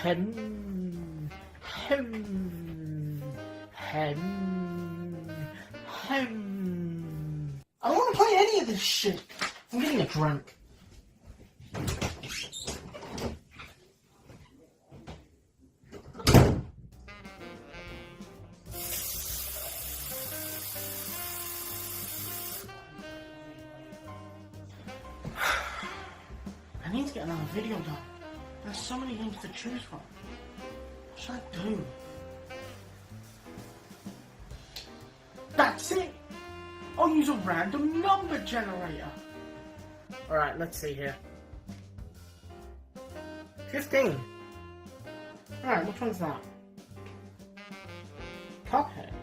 Hem. Hem. Hem. Hem. I don't want to play any of this shit. I'm getting a drink. I need to get another video done. There's so many games to choose from. What should I do? That's it! I'll use a random number generator. Alright, let's see here. 15. Alright, which one's that? Cuphead.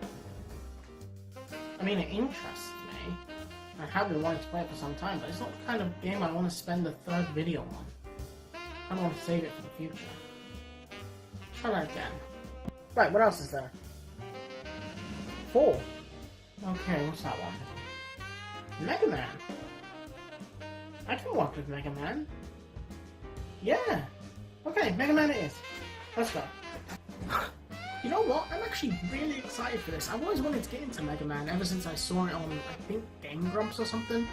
I mean, it interests me. I have been wanting to play it for some time, but it's not the kind of game I want to spend the third video on. I don't want to save it for the future. Try that again. Right, what else is there? 4. Okay, what's that one? Mega Man. I can work with Mega Man. Yeah. Okay, Mega Man it is. Let's go. You know what? I'm actually really excited for this. I've always wanted to get into Mega Man ever since I saw it on, I think, Game Grumps or something.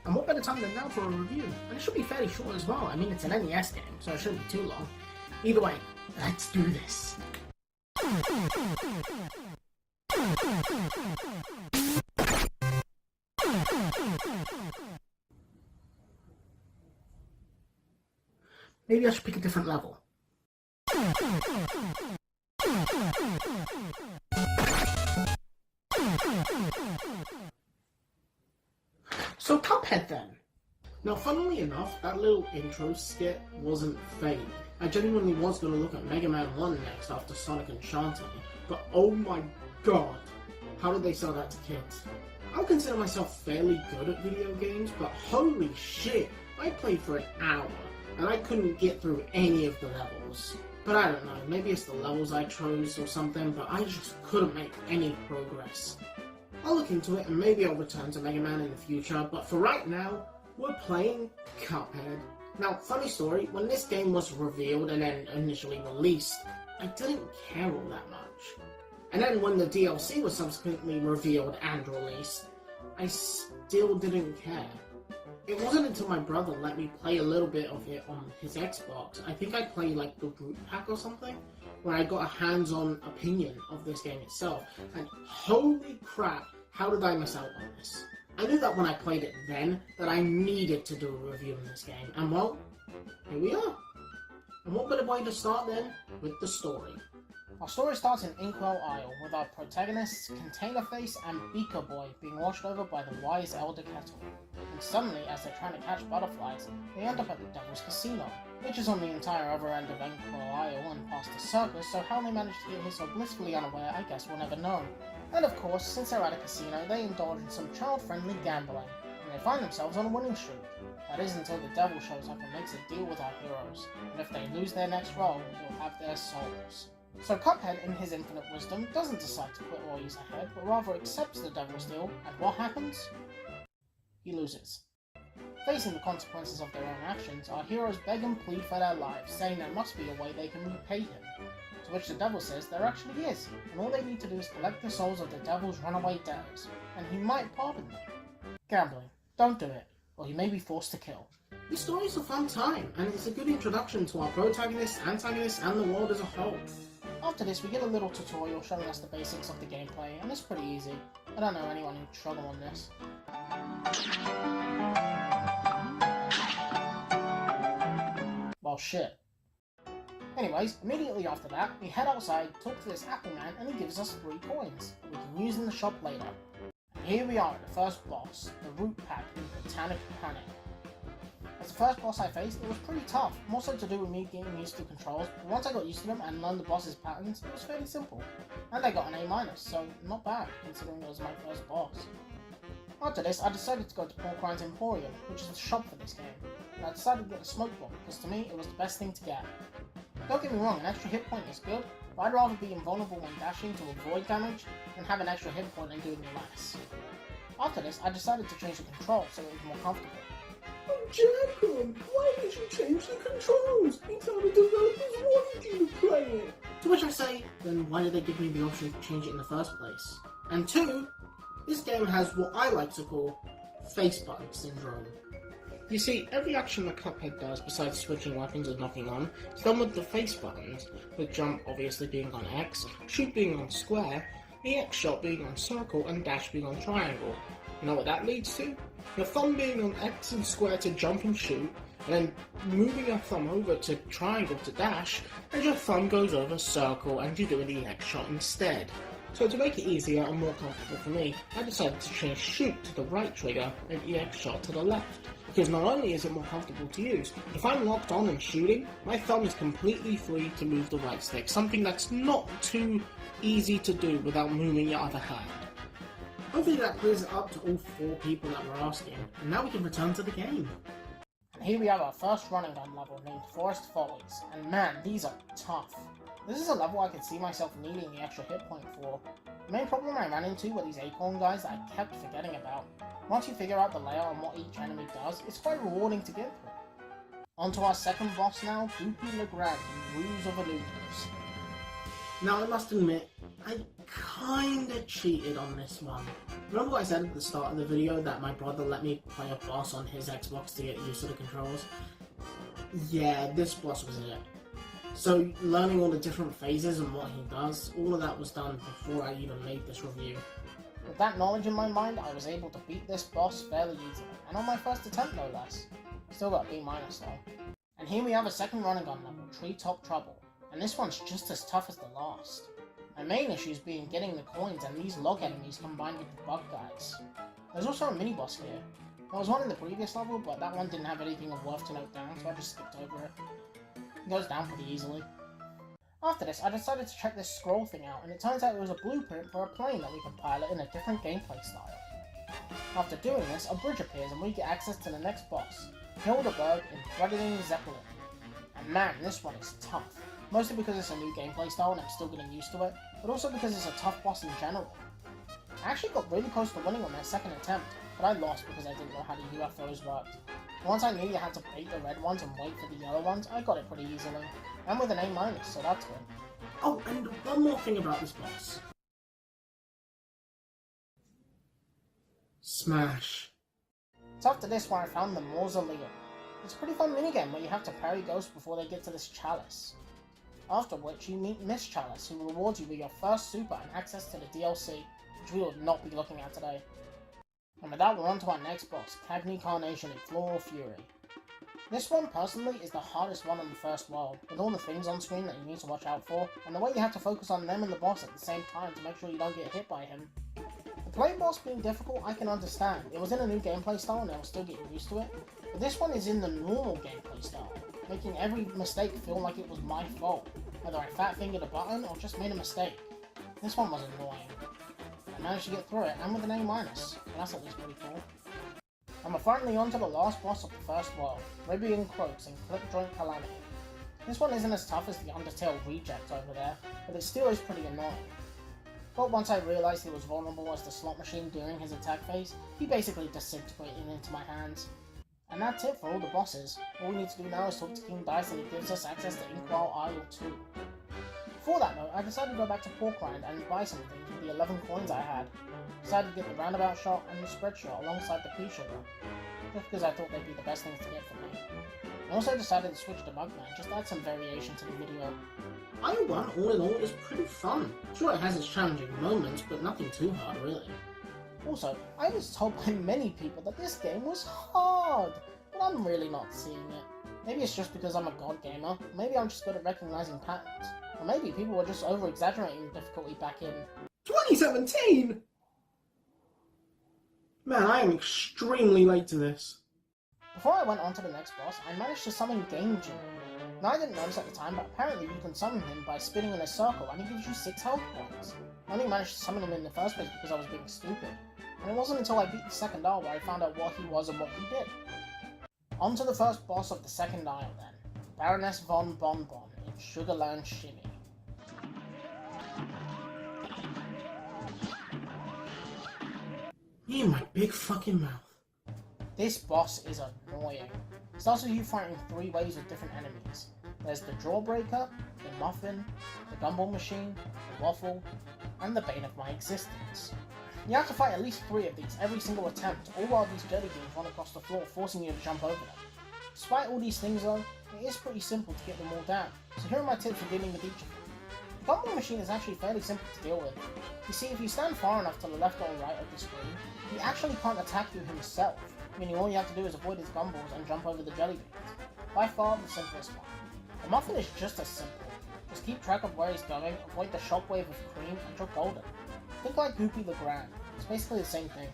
And what better time than now for a review? And it should be fairly short as well. I mean, it's an NES game, so it shouldn't be too long. Either way, let's do this. Maybe I should pick a different level. So Cuphead then. Now funnily enough, that little intro skit wasn't fake. I genuinely was going to look at Mega Man 1 next after Sonic and Shootin, but oh my god, how did they sell that to kids? I would consider myself fairly good at video games, but holy shit, I played for an hour, and I couldn't get through any of the levels. But I don't know, maybe it's the levels I chose or something, but I just couldn't make any progress. I'll look into it and maybe I'll return to Mega Man in the future, but for right now, we're playing Cuphead. Now, funny story, when this game was revealed and then initially released, I didn't care all that much. And then when the DLC was subsequently revealed and released, I still didn't care. It wasn't until my brother let me play a little bit of it on his Xbox, I think I played like the Root Pack or something, where I got a hands-on opinion of this game itself, and holy crap, how did I miss out on this? I knew that when I played it then, that I needed to do a review on this game, and well, here we are. And what better way to start then, with the story. Our story starts in Inkwell Isle, with our protagonists Container Face and Beaker Boy being washed over by the wise Elder Kettle. And suddenly, as they're trying to catch butterflies, they end up at the Devil's Casino, which is on the entire other end of Inkwell Isle and past the circus, so how they managed to get here so blissfully unaware, I guess we'll never know. And of course, since they're at a casino, they indulge in some child-friendly gambling, and they find themselves on a winning streak. That is until the devil shows up and makes a deal with our heroes, and if they lose their next roll, they'll have their souls. So Cuphead, in his infinite wisdom, doesn't decide to quit while he's ahead, but rather accepts the devil's deal, and what happens? He loses. Facing the consequences of their own actions, our heroes beg and plead for their lives, saying there must be a way they can repay him. To which the devil says there actually is, and all they need to do is collect the souls of the devil's runaway debtors, and he might pardon them. Gambling. Don't do it, or you may be forced to kill. This story is a fun time, and it's a good introduction to our protagonists, antagonists, and the world as a whole. After this, we get a little tutorial showing us the basics of the gameplay, and it's pretty easy. I don't know anyone who'd struggle on this. Well, shit. Anyways, immediately after that, we head outside, talk to this apple man, and he gives us 3 coins that we can use in the shop later. And here we are at the first boss, the Root Pack in Botanic Panic. As the first boss I faced, it was pretty tough, more so to do with me getting used to controls, but once I got used to them and learned the boss's patterns, it was fairly simple. And I got an A-, so not bad, considering it was my first boss. After this, I decided to go to Porcrine's Emporium, which is the shop for this game, and I decided to get a smoke bomb, because to me, it was the best thing to get. Don't get me wrong, an extra hit point is good, but I'd rather be invulnerable when dashing to avoid damage than have an extra hit point and doing less. After this, I decided to change the control so it was more comfortable. Jamcon, why did you change the controls? It's how the developers wanted you to play it. To which I say, then why did they give me the option to change it in the first place? And two, this game has what I like to call face button syndrome. You see, every action that Cuphead does besides switching weapons and knocking on is done with the face buttons, with jump obviously being on X, shoot being on square, the X shot being on circle, and dash being on triangle. You know what that leads to? Your thumb being on X and square to jump and shoot, and then moving your thumb over to triangle to dash, and your thumb goes over circle and you're doing the X shot instead. So to make it easier and more comfortable for me, I decided to change shoot to the right trigger and EX shot to the left. Because not only is it more comfortable to use, if I'm locked on and shooting, my thumb is completely free to move the right stick, something that's not too easy to do without moving your other hand. Hopefully that clears it up to all 4 people that were asking, and now we can return to the game. And here we have our first running gun level named Forest Follies, and man, these are tough. This is a level I could see myself needing the extra hit point for. The main problem I ran into were these acorn guys that I kept forgetting about. Once you figure out the layout and what each enemy does, it's quite rewarding to get through. On to our second boss now, Goopy Legrand in Ruse of Illusions. Now I must admit, I kinda cheated on this one. Remember what I said at the start of the video that my brother let me play a boss on his Xbox to get used to the controls? Yeah, this boss was it. So learning all the different phases and what he does, all of that was done before I even made this review. With that knowledge in my mind, I was able to beat this boss fairly easily, and on my first attempt no less. Still got B- though. And here we have a second running gun level, Treetop Trouble, and this one's just as tough as the last. My main issues being getting the coins and these log enemies combined with the bug guys. There's also a mini boss here. There was one in the previous level, but that one didn't have anything of worth to note down, so I just skipped over it. It goes down pretty easily. After this, I decided to check this scroll thing out, and it turns out it was a blueprint for a plane that we can pilot in a different gameplay style. After doing this, a bridge appears and we get access to the next boss, Hildeberg in Threatenin Zeppelin. And man, this one is tough. Mostly because it's a new gameplay style and I'm still getting used to it, but also because it's a tough boss in general. I actually got really close to winning on my second attempt, but I lost because I didn't know how the UFOs worked. Once I knew you had to bait the red ones and wait for the yellow ones, I got it pretty easily. And with an A-, so that's good. Oh, and one more thing about this boss. Smash. It's after this where I found the Mausoleum. It's a pretty fun minigame where you have to parry ghosts before they get to this chalice. After which you meet Miss Chalice, who rewards you with your first super and access to the DLC, which we will not be looking at today. And with that, we're on to our next boss, Cagney Carnation in Floral Fury. This one, personally, is the hardest one in the first world, with all the things on screen that you need to watch out for, and the way you have to focus on them and the boss at the same time to make sure you don't get hit by him. The play boss being difficult, I can understand. It was in a new gameplay style and I was still getting used to it, but this one is in the normal gameplay style, making every mistake feel like it was my fault, whether I fat-fingered a button or just made a mistake. This one was annoying. I managed to get through it, and with an A-, so that's at least pretty cool. And we're finally on to the last boss of the first world, Ribbian Croaks in Clip Joint Calamity. This one isn't as tough as the Undertale reject over there, but it still is pretty annoying. But once I realised he was vulnerable as the slot machine during his attack phase, he basically disintegrated into my hands. And that's it for all the bosses. All we need to do now is talk to King Dice and it gives us access to Inkwell Isle 2. Before that though, I decided to go back to Porkrind and buy some things with the 11 coins I had. Decided to get the roundabout shot and the spread shot alongside the pea sugar, just because I thought they'd be the best things to get for me. I also decided to switch to Mugman, just to add some variation to the video. IO1, all in all, is pretty fun. Sure, it has its challenging moments, but nothing too hard, really. Also, I was told by many people that this game was hard, but I'm really not seeing it. Maybe it's just because I'm a god gamer, maybe I'm just good at recognizing patterns, or maybe people were just over-exaggerating the difficulty back in 2017! Man, I am extremely late to this. Before I went on to the next boss, I managed to summon Game Genie. Now I didn't notice at the time, but apparently you can summon him by spinning in a circle and he gives you 6 health points. I only managed to summon him in the first place because I was being stupid. And it wasn't until I beat the second isle where I found out what he was and what he did. On to the first boss of the second isle then, Baroness von Bonbon in Sugarland Shimmy. Me and my big fucking mouth. This boss is annoying. It starts with you fighting 3 waves of different enemies. There's the Jawbreaker, the Muffin, the Gumball Machine, the Waffle, and the Bane of my existence. You have to fight at least 3 of these every single attempt, all while these jelly beans run across the floor, forcing you to jump over them. Despite all these things though, it is pretty simple to get them all down, so here are my tips for dealing with each of them. The Gumball Machine is actually fairly simple to deal with. You see, if you stand far enough to the left or right of the screen, he actually can't attack you himself, meaning all you have to do is avoid his gumballs and jump over the jelly beans. By far the simplest one. The Muffin is just as simple. Just keep track of where he's going, avoid the shockwave of cream, and you're golden. Think like Goopy the Grand. It's basically the same thing.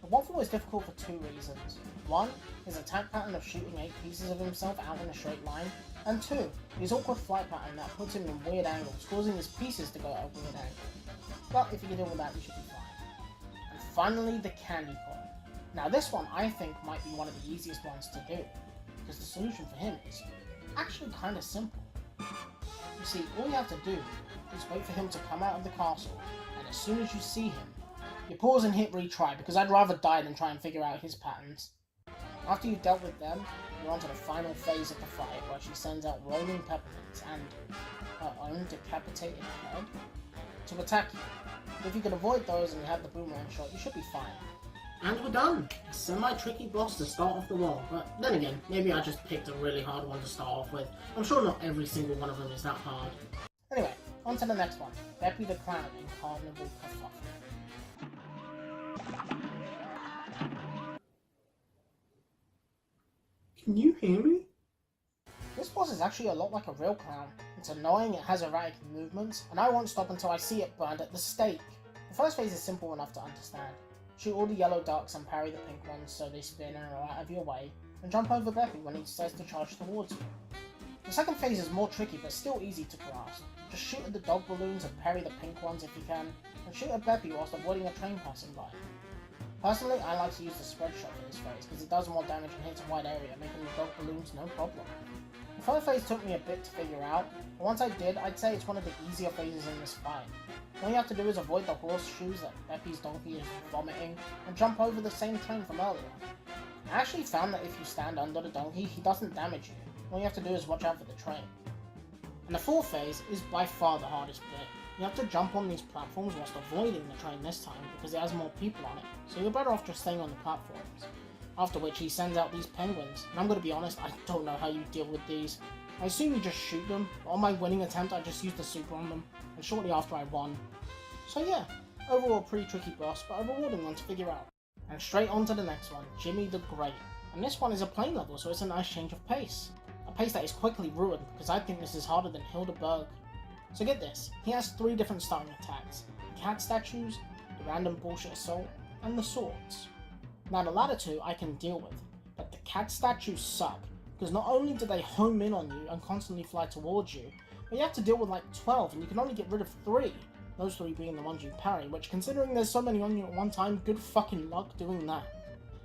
The Waffle is difficult for 2 reasons. 1, his attack pattern of shooting 8 pieces of himself out in a straight line, and 2, his awkward flight pattern that puts him in weird angles, causing his pieces to go at a weird angle. But if you can deal with that, you should be fine. And finally, the Candy Corn. Now this one I think might be one of the easiest ones to do, because the solution for him is actually kind of simple. You see, all you have to do is wait for him to come out of the castle, and as soon as you see him, you pause and hit retry, because I'd rather die than try and figure out his patterns. After you've dealt with them, you're on to the final phase of the fight, where she sends out rolling peppermints and her own decapitated head to attack you. But if you can avoid those and you have the boomerang shot, you should be fine. And we're done! A semi-tricky boss to start off the wall, but then again, maybe I just picked a really hard one to start off with. I'm sure not every single one of them is that hard. Anyway, on to the next one. Beppy the Clown in Carnival Kerfuffle. Can you hear me? This boss is actually a lot like a real clown. It's annoying, it has erratic movements, and I won't stop until I see it burned at the stake. The first phase is simple enough to understand. Shoot all the yellow ducks and parry the pink ones so they spin and are out of your way, and jump over Beppy when he decides to charge towards you. The second phase is more tricky but still easy to grasp. Just shoot at the dog balloons and parry the pink ones if you can, and shoot at Beppy whilst avoiding a train passing by. Personally, I like to use the spread shot for this phase because it does more damage and hits a wide area, making the dog balloons no problem. The third phase took me a bit to figure out, but once I did, I'd say it's one of the easier phases in this fight. All you have to do is avoid the horseshoes that Beppy's donkey is vomiting, and jump over the same train from earlier. I actually found that if you stand under the donkey, he doesn't damage you. All you have to do is watch out for the train. And the fourth phase is by far the hardest bit. You have to jump on these platforms whilst avoiding the train this time, because it has more people on it, so you're better off just staying on the platforms. After which he sends out these penguins, and I'm going to be honest, I don't know how you deal with these. I assume you just shoot them, but on my winning attempt I just used the super on them, and shortly after I won. So yeah, overall a pretty tricky boss, but a rewarding one to figure out. And straight on to the next one, Jimmy the Great. And this one is a plain level, so it's a nice change of pace. A pace that is quickly ruined, because I think this is harder than Hildeberg. So get this, he has 3 different starting attacks: the cat statues, the random bullshit assault, and the swords. Now the latter 2 I can deal with, but the cat statues suck, because not only do they home in on you and constantly fly towards you, but you have to deal with like 12 and you can only get rid of 3. Those 3 being the ones you parry, which considering there's so many on you at one time, good fucking luck doing that.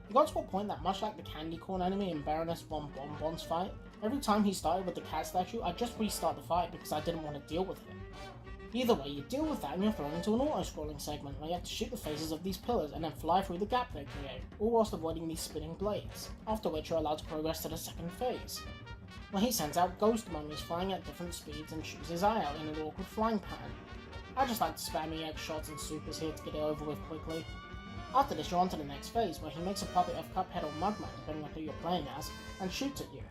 It got to a point that much like the Candy Corn enemy in Baroness von Bonbon's fight, every time he started with the cat statue, I'd just restart the fight because I didn't want to deal with him. Either way, you deal with that and you're thrown into an auto-scrolling segment where you have to shoot the faces of these pillars and then fly through the gap they create, all whilst avoiding these spinning blades, after which you're allowed to progress to the second phase, where he sends out ghost mummies flying at different speeds and shoots his eye out in an awkward flying pattern. I just like to spam EX shots and supers here to get it over with quickly. After this, you're on to the next phase, where he makes a puppet of Cuphead or Mugman, depending on who you're playing as, and shoots at you.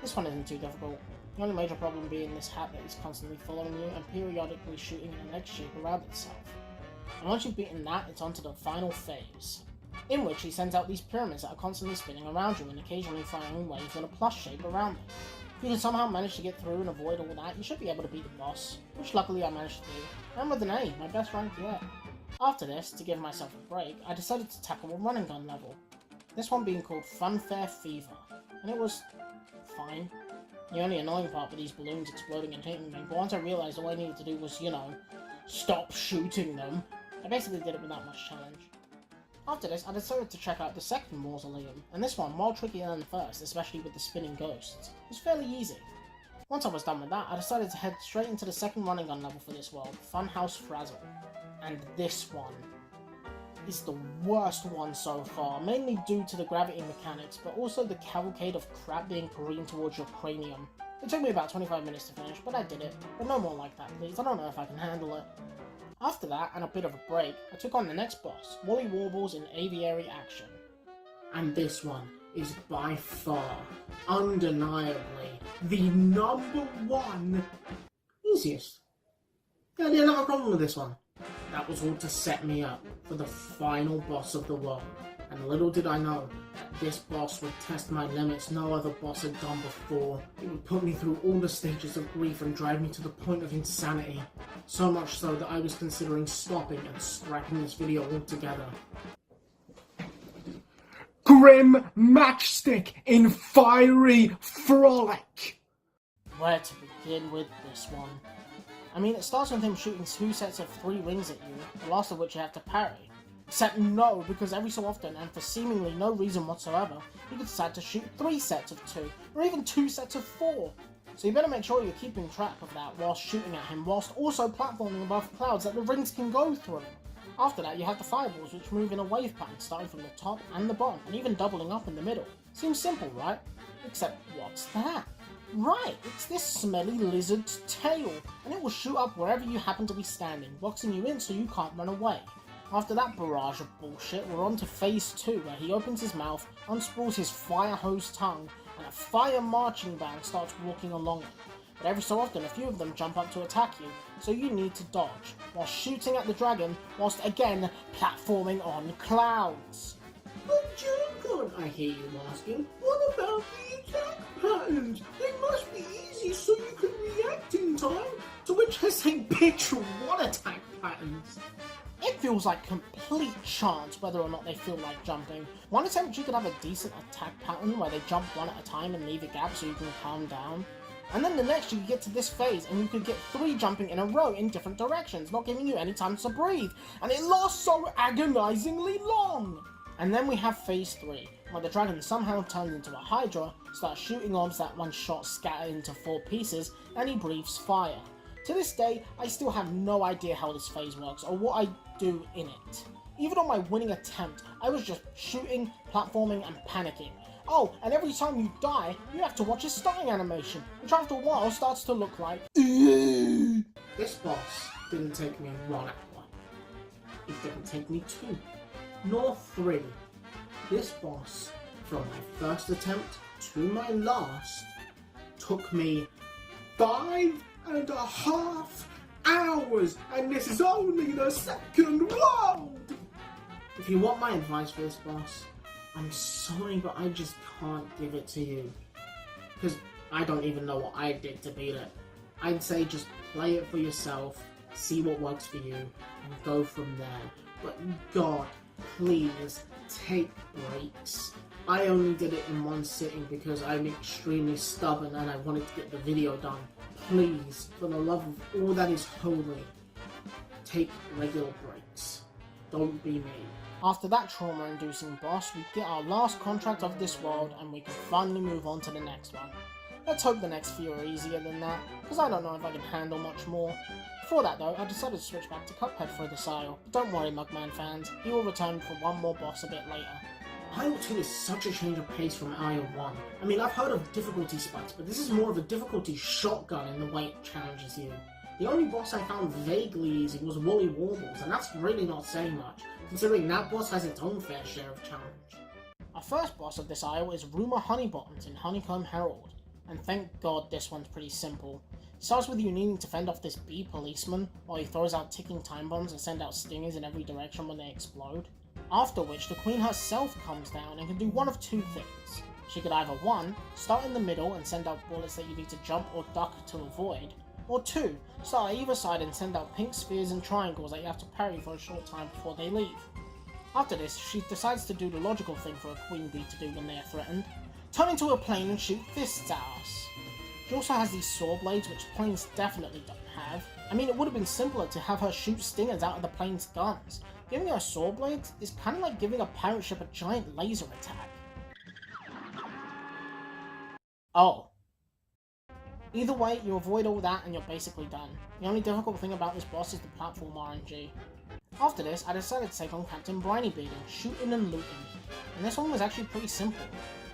This one isn't too difficult, the only major problem being this hat that is constantly following you and periodically shooting in an egg shape around itself. And once you've beaten that, it's on to the final phase, in which he sends out these pyramids that are constantly spinning around you and occasionally firing waves in a plus shape around them. If you can somehow manage to get through and avoid all that, you should be able to beat the boss, which luckily I managed to do, and with an A, my best rank yet. After this, to give myself a break, I decided to tackle a running gun level, this one being called Funfair Fever, and it was fine. The only annoying part with these balloons exploding and hitting me, but once I realised all I needed to do was, you know, stop shooting them, I basically did it without much challenge. After this, I decided to check out the second Mausoleum, and this one, while trickier than the first, especially with the spinning ghosts, was fairly easy. Once I was done with that, I decided to head straight into the second running gun level for this world, Funhouse Frazzle. And this one is the worst one so far, mainly due to the gravity mechanics, but also the cavalcade of crap being careened towards your cranium. It took me about 25 minutes to finish, but I did it. But no more like that, please. I don't know if I can handle it. After that, and a bit of a break, I took on the next boss, Woolly Warbles in Aviary Action. And this one is by far, undeniably, the #1 easiest. Yeah, I didn't have a problem with this one. That was all to set me up for the final boss of the world. And little did I know that this boss would test my limits no other boss had done before. It would put me through all the stages of grief and drive me to the point of insanity. So much so that I was considering stopping and scrapping this video altogether. Grim Matchstick in Fiery Frolic! Where to begin with this one? I mean, it starts with him shooting 2 sets of 3 rings at you, the last of which you have to parry. Except no, because every so often, and for seemingly no reason whatsoever, you could decide to shoot 3 sets of 2, or even 2 sets of 4. So you better make sure you're keeping track of that whilst shooting at him, whilst also platforming above clouds that the rings can go through. After that, you have the fireballs, which move in a wave pattern, starting from the top and the bottom, and even doubling up in the middle. Seems simple, right? Except, what's that? Right, it's this smelly lizard's tail, and it will shoot up wherever you happen to be standing, boxing you in so you can't run away. After that barrage of bullshit, we're on to phase 2, where he opens his mouth, unspools his fire hose tongue, and a fire marching band starts walking along it. But every so often, a few of them jump up to attack you, so you need to dodge, while shooting at the dragon, whilst again platforming on clouds. But Jamcon, I hear you asking, what about the attack patterns? They must be easy so you can react in time. To which I say, bitch, what attack patterns? It feels like complete chance whether or not they feel like jumping. One attempt you could have a decent attack pattern where they jump one at a time and leave a gap so you can calm down. And then the next you get to this phase and you could get 3 jumping in a row in different directions, not giving you any time to breathe. And it lasts so agonizingly long! And then we have phase 3, where the dragon somehow turns into a hydra, starts shooting orbs that one shot scatter into 4 pieces, and he breathes fire. To this day, I still have no idea how this phase works, or what I do in it. Even on my winning attempt, I was just shooting, platforming, and panicking. Oh, and every time you die, you have to watch his starting animation, which after a while starts to look like This boss didn't take me 1 hour. It didn't take me 2. Nor 3. This boss, from my first attempt to my last, took me 5.5 hours, and this is only the second round! If you want my advice for this boss, I'm sorry, but I just can't give it to you. Because I don't even know what I did to beat it. I'd say just play it for yourself, see what works for you, and go from there. But God, please, take breaks. I only did it in 1 sitting because I'm extremely stubborn and I wanted to get the video done. Please, for the love of all that is holy, take regular breaks. Don't be me. After that trauma-inducing boss, we get our last contract of this world and we can finally move on to the next one. Let's hope the next few are easier than that, because I don't know if I can handle much more. Before that though, I decided to switch back to Cuphead for this aisle. But don't worry, Mugman fans, he will return for one more boss a bit later. Aisle 2 is such a change of pace from Aisle 1. I mean, I've heard of difficulty spikes, but this is more of a difficulty shotgun in the way it challenges you. The only boss I found vaguely easy was Woolly Warbles, and that's really not saying much, considering that boss has its own fair share of challenge. Our first boss of this aisle is Rumour Honeybottoms in Honeycomb Herald, and thank God this one's pretty simple. It starts with you needing to fend off this bee policeman, while he throws out ticking time bombs and send out stingers in every direction when they explode. After which, the queen herself comes down and can do one of 2 things. She could either 1, start in the middle and send out bullets that you need to jump or duck to avoid, or 2, start at either side and send out pink spheres and triangles that you have to parry for a short time before they leave. After this, she decides to do the logical thing for a queen bee to do when they are threatened, turn into a plane and shoot fists at us. She also has these saw blades, which planes definitely don't have. I mean, it would have been simpler to have her shoot stingers out of the plane's guns. Giving her saw blades is kind of like giving a pirate ship a giant laser attack. Oh. Either way, you avoid all that and you're basically done. The only difficult thing about this boss is the platform RNG. After this, I decided to take on Captain Brinybeard in Shootin and Lootin, and this one was actually pretty simple.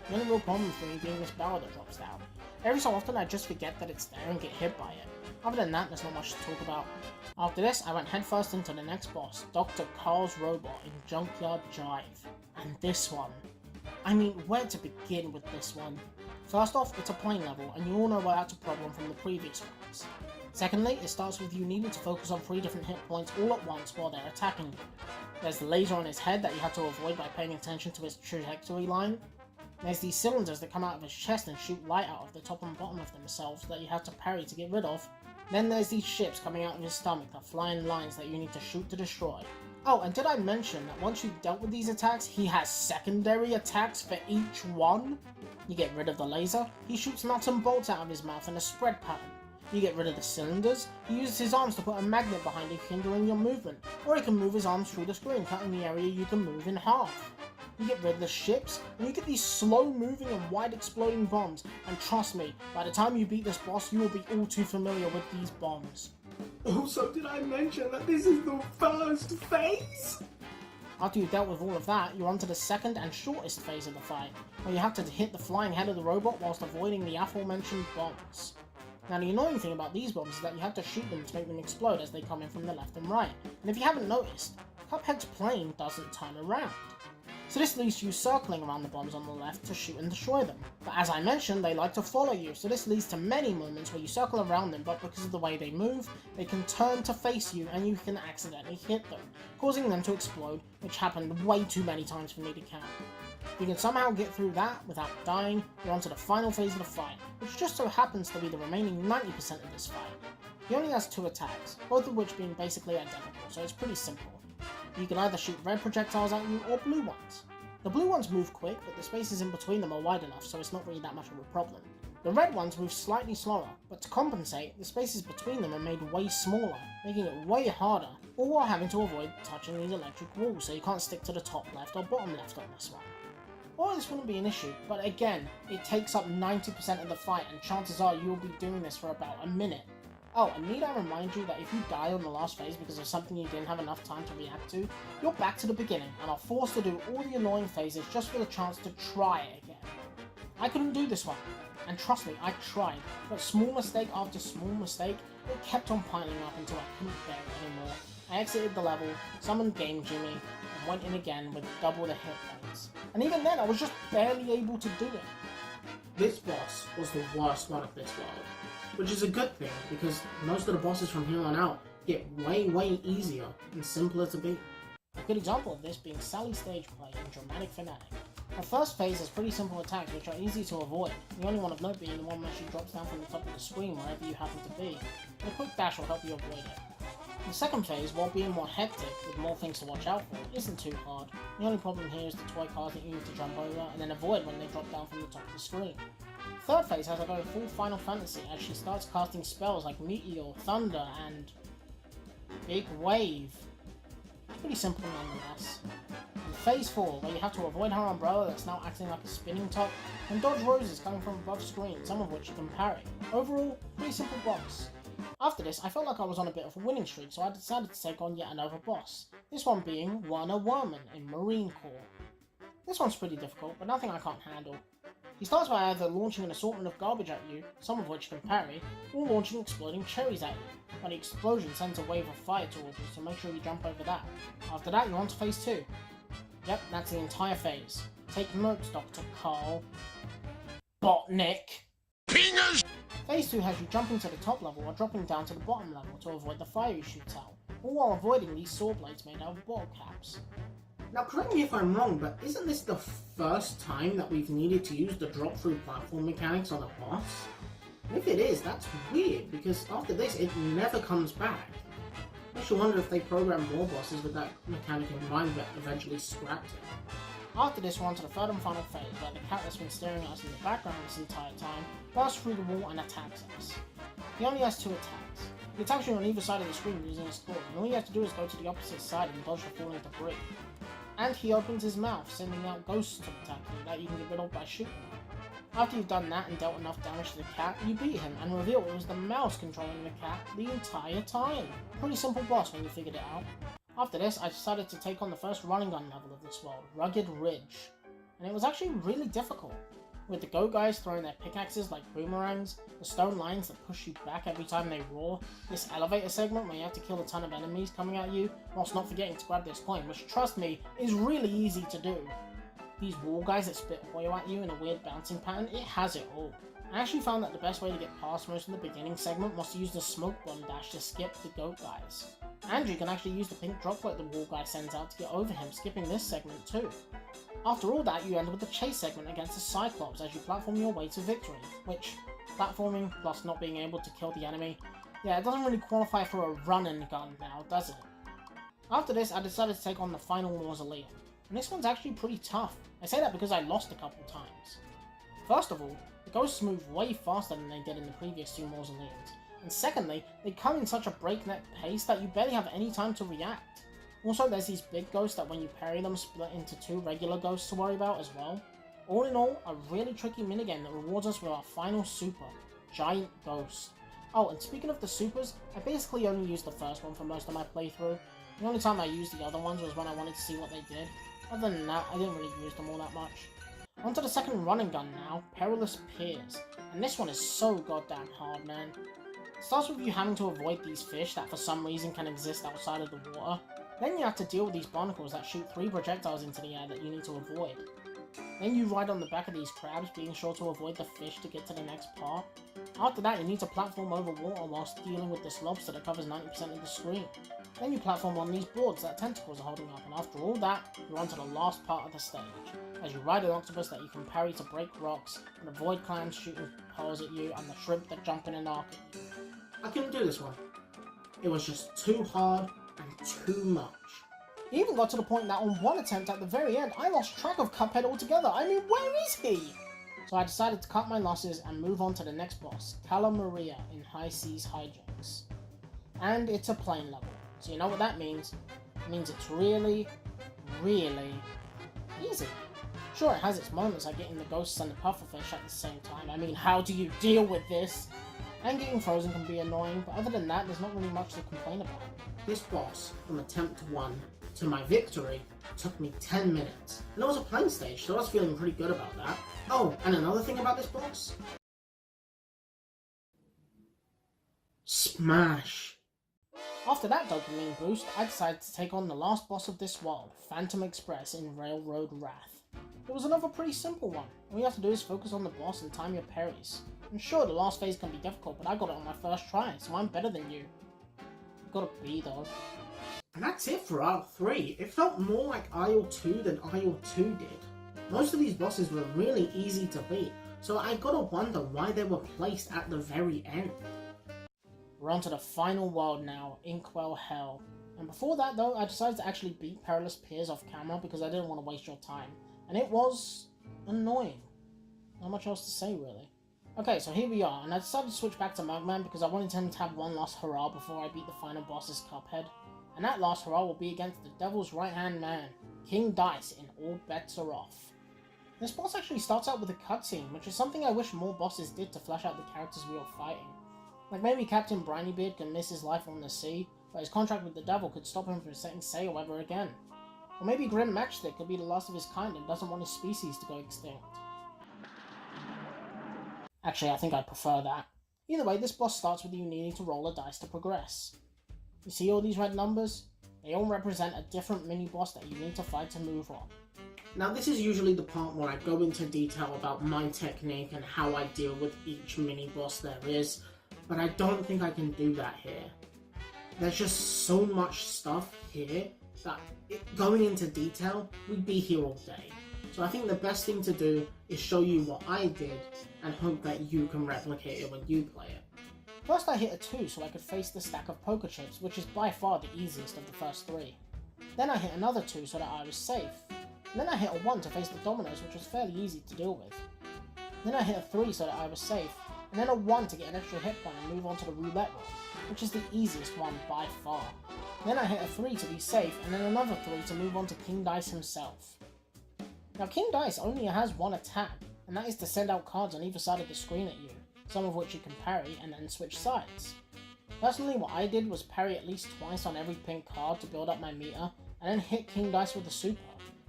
The only real problem for me being this barrel that drops down. Every so often I just forget that it's there and get hit by it. Other than that, there's not much to talk about. After this, I went headfirst into the next boss, Dr. Carl's robot in Junkyard Jive. And this one. I mean, where to begin with this one? First off, it's a plane level, and you all know why that's a problem from the previous ones. Secondly, it starts with you needing to focus on 3 different hit points all at once while they're attacking you. There's the laser on his head that you have to avoid by paying attention to his trajectory line. There's these cylinders that come out of his chest and shoot light out of the top and bottom of themselves that you have to parry to get rid of. Then there's these ships coming out of his stomach that fly in lines that you need to shoot to destroy. Oh, and did I mention that once you've dealt with these attacks, he has secondary attacks for each one? You get rid of the laser, he shoots nuts and bolts out of his mouth in a spread pattern. You get rid of the cylinders, he uses his arms to put a magnet behind it hindering your movement, or he can move his arms through the screen, cutting the area you can move in half. You get rid of the ships, and you get these slow-moving and wide-exploding bombs, and trust me, by the time you beat this boss, you will be all too familiar with these bombs. Also, did I mention that this is the first phase? After you've dealt with all of that, you're on to the second and shortest phase of the fight, where you have to hit the flying head of the robot whilst avoiding the aforementioned bombs. Now the annoying thing about these bombs is that you have to shoot them to make them explode as they come in from the left and right, and if you haven't noticed, Cuphead's plane doesn't turn around. So this leaves you circling around the bombs on the left to shoot and destroy them. But as I mentioned, they like to follow you, so this leads to many moments where you circle around them, but because of the way they move, they can turn to face you and you can accidentally hit them, causing them to explode, which happened way too many times for me to count. If you can somehow get through that without dying, you're on to the final phase of the fight, which just so happens to be the remaining 90% of this fight. He only has 2 attacks, both of which being basically identical, so it's pretty simple. You can either shoot red projectiles at you or blue ones. The blue ones move quick, but the spaces in between them are wide enough, so it's not really that much of a problem. The red ones move slightly slower, but to compensate, the spaces between them are made way smaller, making it way harder, all while having to avoid touching these electric walls, so you can't stick to the top left or bottom left on this one. Or this wouldn't be an issue, but again, it takes up 90% of the fight, and chances are you will be doing this for about a minute. Oh, and need I remind you that if you die on the last phase because of something you didn't have enough time to react to, you're back to the beginning and are forced to do all the annoying phases just for the chance to try it again. I couldn't do this one, and trust me, I tried, but small mistake after small mistake, it kept on piling up until I couldn't bear it anymore. I exited the level, summoned Game Jimmy, and went in again with double the hit points. And even then, I was just barely able to do it. This boss was the worst one of this world. Which is a good thing, because most of the bosses from here on out get way easier and simpler to beat. A good example of this being Sally's stage play in Dramatic Fanatic. Her first phase has pretty simple attacks which are easy to avoid, the only one of note being the one where she drops down from the top of the screen wherever you happen to be, and a quick dash will help you avoid it. The second phase, while being more hectic with more things to watch out for, isn't too hard. The only problem here is the toy cars that you need to jump over and then avoid when they drop down from the top of the screen. Third phase has a very full Final Fantasy as she starts casting spells like Meteor, Thunder, and Big Wave. It's pretty simple nonetheless. And phase 4, where you have to avoid her umbrella that's now acting like a spinning top, and dodge roses coming from above screen, some of which you can parry. Overall, pretty simple boss. After this, I felt like I was on a bit of a winning streak, so I decided to take on yet another boss. This one being Werner Werman in Murine Corps. This one's pretty difficult, but nothing I can't handle. He starts by either launching an assortment of garbage at you, some of which you can parry, or launching exploding cherries at you, but the explosion sends a wave of fire towards you, so make sure you jump over that. After that, you're on to phase 2. Yep, that's the entire phase. Take notes, Dr. Carl. Botanic. Pingers! Phase 2 has you jumping to the top level or dropping down to the bottom level to avoid the fire he shoots out, all while avoiding these saw blades made out of bottle caps. Now correct me if I'm wrong, but isn't this the first time that we've needed to use the drop-through platform mechanics on a boss? And if it is, that's weird, because after this it never comes back. Makes you wonder if they programmed more bosses with that mechanic in mind but eventually scrapped it. After this, we're on to the third and final phase, where the cat that's been staring at us in the background this entire time bursts through the wall and attacks us. He only has 2 attacks. He attacks you on either side of the screen using his claw, and all you have to do is go to the opposite side and dodge the falling debris. And he opens his mouth, sending out ghosts to attack you that you can get rid of by shooting him. After you've done that and dealt enough damage to the cat, you beat him and reveal it was the mouse controlling the cat the entire time. Pretty simple boss when you figured it out. After this, I decided to take on the first running gun level of this world, Rugged Ridge, and it was actually really difficult. With the go guys throwing their pickaxes like boomerangs, the stone lines that push you back every time they roar, this elevator segment where you have to kill a ton of enemies coming at you, whilst not forgetting to grab this coin, which trust me, is really easy to do. These wall guys that spit oil at you in a weird bouncing pattern, it has it all. I actually found that the best way to get past most of the beginning segment was to use the smoke bomb dash to skip the goat guys. And you can actually use the pink droplet the wall guy sends out to get over him, skipping this segment too. After all that, you end with the chase segment against the Cyclops as you platform your way to victory, which, platforming plus not being able to kill the enemy, yeah, it doesn't really qualify for a run-and gun now, does it? After this, I decided to take on the final Mausoleum, and this one's actually pretty tough. I say that because I lost a couple times. First of all, the ghosts move way faster than they did in the previous two Mausoleums, and secondly, they come in such a breakneck pace that you barely have any time to react. Also, there's these big ghosts that when you parry them split into two regular ghosts to worry about as well. All in all, a really tricky minigame that rewards us with our final super, Giant Ghost. Oh, and speaking of the supers, I basically only used the first one for most of my playthrough. The only time I used the other ones was when I wanted to see what they did. Other than that, I didn't really use them all that much. Onto the second running gun now, Perilous Piers, and this one is so goddamn hard, man. It starts with you having to avoid these fish that for some reason can exist outside of the water. Then you have to deal with these barnacles that shoot 3 projectiles into the air that you need to avoid. Then you ride on the back of these crabs, being sure to avoid the fish to get to the next part. After that, you need to platform over water whilst dealing with this lobster that covers 90% of the screen. Then you platform on these boards that tentacles are holding up, and after all that, you're on to the last part of the stage, as you ride an octopus that you can parry to break rocks, and avoid clams shooting pearls at you, and the shrimp that jump in an arc at you. I couldn't do this one. It was just too hard and too much. It even got to the point that on one attempt at the very end, I lost track of Cuphead altogether. I mean, where is he? So I decided to cut my losses and move on to the next boss, Calamity in High Seas Hi-jinx. And it's a plane level, so you know what that means. It means it's really, really easy. Sure, it has its moments like getting the ghosts and the pufferfish at the same time. I mean, how do you deal with this? And getting frozen can be annoying, but other than that, there's not really much to complain about. This boss, from attempt 1 to my victory, took me 10 minutes. And it was a plane stage, so I was feeling pretty good about that. Oh, and another thing about this boss? Smash! After that dopamine boost, I decided to take on the last boss of this world, Phantom Express in Railroad Wrath. It was another pretty simple one. All you have to do is focus on the boss and time your parries. And sure, the last phase can be difficult, but I got it on my first try, so I'm better than you. Got a B though. And that's it for Aisle 3. It felt more like Aisle 2 than Aisle 2 did. Most of these bosses were really easy to beat, so I gotta wonder why they were placed at the very end. We're on to the final world now, Inkwell Hell. And before that though, I decided to actually beat Perilous Piers off camera because I didn't want to waste your time. And it was annoying. Not much else to say really. Okay, so here we are, and I decided to switch back to Mugman because I wanted him to have one last hurrah before I beat the final boss as Cuphead. And that last hurrah will be against the Devil's right-hand man, King Dice in All Bets Are Off. This boss actually starts out with a cutscene, which is something I wish more bosses did to flesh out the characters we were fighting. Like maybe Captain Brinybeard can miss his life on the sea, but his contract with the devil could stop him from setting sail ever again. Or maybe Grim Matchstick could be the last of his kind and doesn't want his species to go extinct. Actually, I think I prefer that. Either way, this boss starts with you needing to roll a dice to progress. You see all these red numbers? They all represent a different mini-boss that you need to fight to move on. Now this is usually the part where I go into detail about my technique and how I deal with each mini-boss there is, but I don't think I can do that here. There's just so much stuff here that going into detail, we'd be here all day. So I think the best thing to do is show you what I did and hope that you can replicate it when you play it. First I hit a 2 so I could face the stack of poker chips, which is by far the easiest of the first 3. Then I hit another 2 so that I was safe. And then I hit a 1 to face the dominoes, which was fairly easy to deal with. Then I hit a 3 so that I was safe, and then a 1 to get an extra hit point and move on to the roulette roll, which is the easiest one by far. Then I hit a 3 to be safe, and then another 3 to move on to King Dice himself. Now King Dice only has one attack, and that is to send out cards on either side of the screen at you, some of which you can parry and then switch sides. Personally, what I did was parry at least twice on every pink card to build up my meter, and then hit King Dice with a super.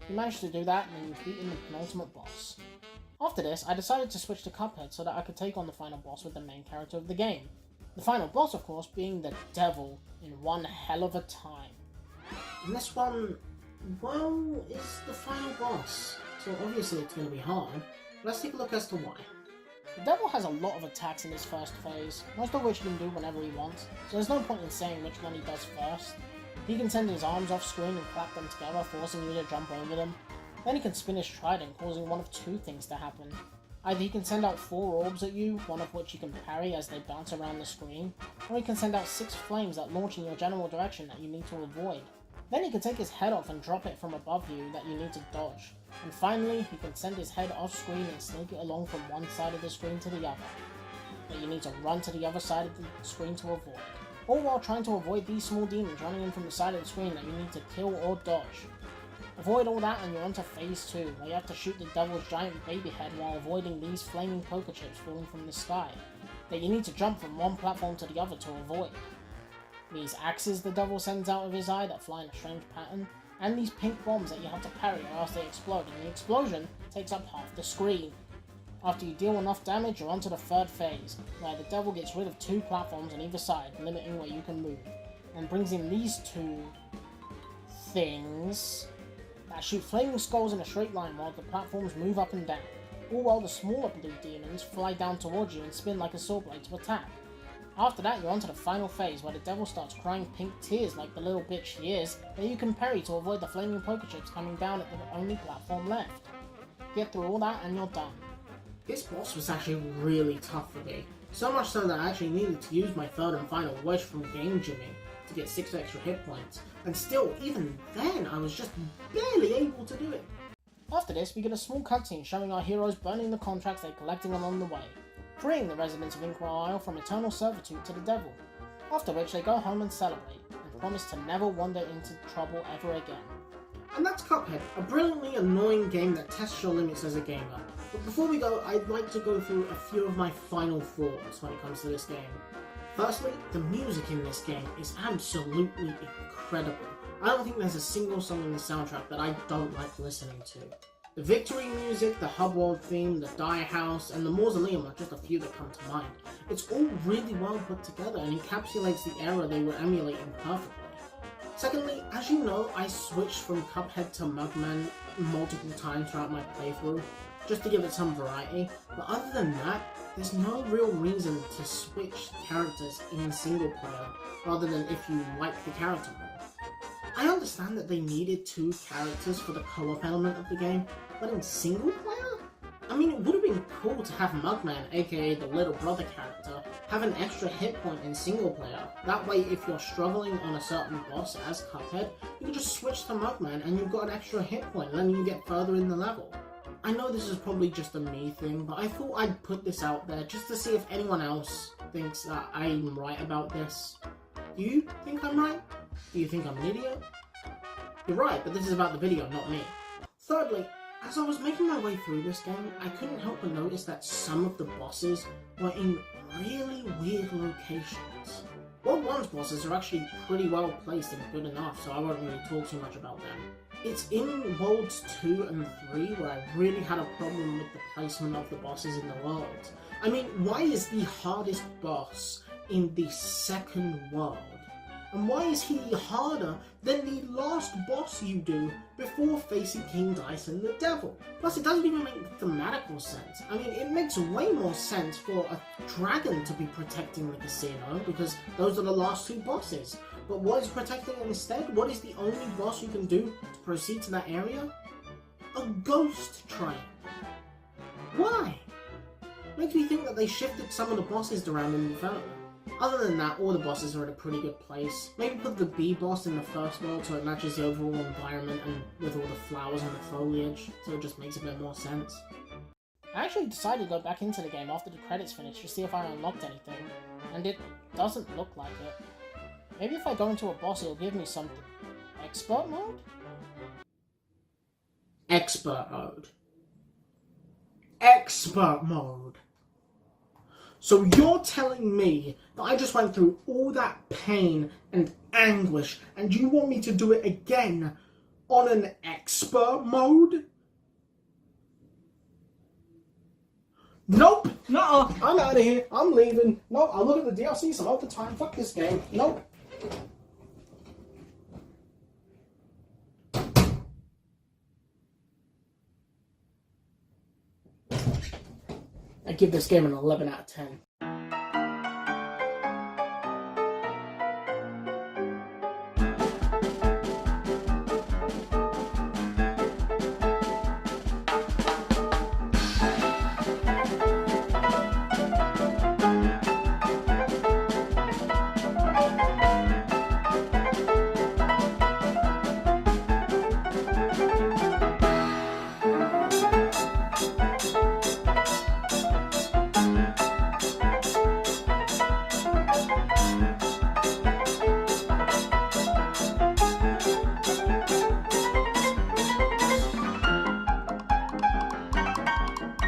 He managed to do that, and then you've beaten the penultimate boss. After this, I decided to switch to Cuphead so that I could take on the final boss with the main character of the game. The final boss, of course, being the devil in one hell of a time. And this one, well, is the final boss, so obviously it's going to be hard. Let's take a look as to why. The devil has a lot of attacks in his first phase, most of which he can do whenever he wants, so there's no point in saying which one he does first. He can send his arms off screen and clap them together, forcing you to jump over them. Then he can spin his trident, causing one of two things to happen. Either he can send out 4 orbs at you, one of which you can parry as they bounce around the screen, or he can send out 6 flames that launch in your general direction that you need to avoid. Then he can take his head off and drop it from above you that you need to dodge. And finally, he can send his head off screen and sneak it along from one side of the screen to the other, that you need to run to the other side of the screen to avoid. All while trying to avoid these small demons running in from the side of the screen that you need to kill or dodge. Avoid all that and you're on to phase 2, where you have to shoot the devil's giant baby head while avoiding these flaming poker chips falling from the sky, that you need to jump from one platform to the other to avoid. These axes the devil sends out of his eye that fly in a strange pattern, and these pink bombs that you have to parry or else they explode, and the explosion takes up half the screen. After you deal enough damage, you're on to the third phase, where the devil gets rid of 2 platforms on either side, limiting where you can move, and brings in these 2 things that shoot flaming skulls in a straight line while the platforms move up and down, all while the smaller blue demons fly down towards you and spin like a saw blade to attack. After that, you're on to the final phase, where the devil starts crying pink tears like the little bitch she is, that you can parry to avoid the flaming poker chips coming down at the only platform left. Get through all that and you're done. This boss was actually really tough for me, so much so that I actually needed to use my third and final wish from Game Jimmy to get 6 extra hit points, and still, even then, I was just barely able to do it. After this, we get a small cutscene showing our heroes burning the contracts they're collecting along the way, freeing the residents of Inkwell Isle from eternal servitude to the devil, after which they go home and celebrate, and promise to never wander into trouble ever again. And that's Cuphead, a brilliantly annoying game that tests your limits as a gamer. But before we go, I'd like to go through a few of my final thoughts when it comes to this game. Firstly, the music in this game is absolutely incredible. I don't think there's a single song in the soundtrack that I don't like listening to. The victory music, the hub world theme, the die house, and the Mausoleum are just a few that come to mind. It's all really well put together and encapsulates the era they were emulating perfectly. Secondly, as you know, I switched from Cuphead to Mugman multiple times throughout my playthrough, just to give it some variety, but other than that, there's no real reason to switch characters in single player, rather than if you like the character more. I understand that they needed 2 characters for the co-op element of the game, but in single player? I mean, it would have been cool to have Mugman, aka the little brother character, have an extra hit point in single player. That way, if you're struggling on a certain boss as Cuphead, you can just switch to Mugman and you've got an extra hit point, letting you get further in the level. I know this is probably just a me thing, but I thought I'd put this out there just to see if anyone else thinks that I'm right about this. Do you think I'm right? Do you think I'm an idiot? You're right, but this is about the video, not me. Thirdly, as I was making my way through this game, I couldn't help but notice that some of the bosses were in really weird locations. World 1's bosses are actually pretty well placed and good enough, so I won't really talk too much about them. It's in Worlds 2 and 3 where I really had a problem with the placement of the bosses in the world. I mean, why is the hardest boss in the second world? And why is he harder than the last boss you do before facing King Dice and the Devil? Plus, it doesn't even make thematical sense. I mean, it makes way more sense for a dragon to be protecting the casino, because those are the last 2 bosses. But what is protecting it instead? What is the only boss you can do to proceed to that area? A ghost train. Why? Makes me think that they shifted some of the bosses around in development. Other than that, all the bosses are in a pretty good place. Maybe put the bee boss in the first world so it matches the overall environment and with all the flowers and the foliage, so it just makes a bit more sense. I actually decided to go back into the game after the credits finished to see if I unlocked anything, and it doesn't look like it. Maybe if I go into a boss it'll give me something. Expert mode? Expert mode. Expert mode. So you're telling me that I just went through all that pain and anguish, and you want me to do it again on an expert mode? Nope! Nuh-uh! I'm out of here. I'm leaving. No, I'll look at the DLC some other time. Fuck this game. Nope. I give this game an 11 out of 10.